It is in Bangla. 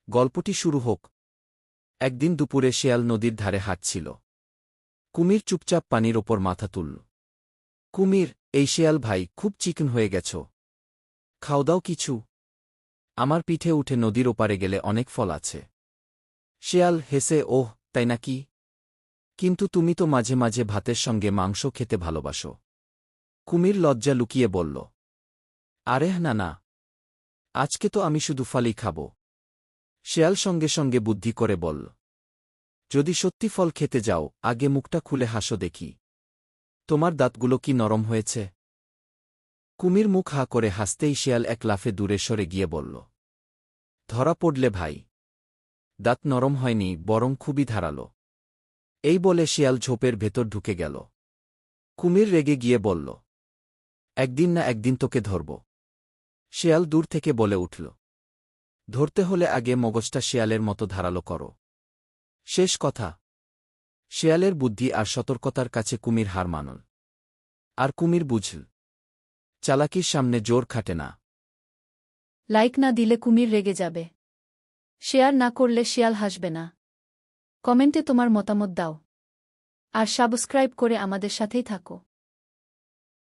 গল্পটি শুরু হোক। একদিন দুপুরে শেয়াল নদীর ধারে হাঁটছিল। কুমির চুপচাপ পানির ওপর মাথা তুলল। কুমির, এই শেয়াল ভাই, খুব চিকন হয়ে গেছ। খাও দাও কিছু। আমার পিঠে উঠে নদীর ওপারে গেলে অনেক ফল আছে। শেয়াল হেসে, ওহ, তাই নাকি? কিন্তু তুমি তো মাঝে মাঝে ভাতের সঙ্গে মাংস খেতে ভালোবাসো। কুমির লজ্জা লুকিয়ে বলল, আরে না না, আজকে তো আমি শুধু ফলই খাব। শেয়াল সঙ্গে সঙ্গে বুদ্ধি করে বলল, যদি সত্যি ফল খেতে যাও, আগে মুখটা খুলে হাসো দেখি। তোমার দাঁতগুলো কি নরম হয়েছে? কুমির মুখ হা করে হাসতেই শেয়াল এক লাফে দূরে সরে গিয়ে বলল, ধরা পড়লে ভাই। দাঁত নরম হয়নি, বরং খুবই ধারালো। এই বলে শেয়াল ঝোপের ভেতর ঢুকে গেল। কুমির রেগে গিয়ে বলল, একদিন না একদিন তোকে ধরব। শেয়াল দূর থেকে বলে উঠল, ধরতে হলে আগে মগজটা শেয়ালের মতো ধারালো করো। শেষ কথা। শেয়ালের বুদ্ধি আর সতর্কতার কাছে কুমির হার মানল। আর কুমির বুঝল, চালাকির সামনে জোর খাটে না। লাইক না দিলে কুমির রেগে যাবে। শেয়ার না করলে শিয়াল হাসবে না। কমেন্টে তোমার মতামত দাও। আর সাবস্ক্রাইব করে আমাদের সাথেই থাকো।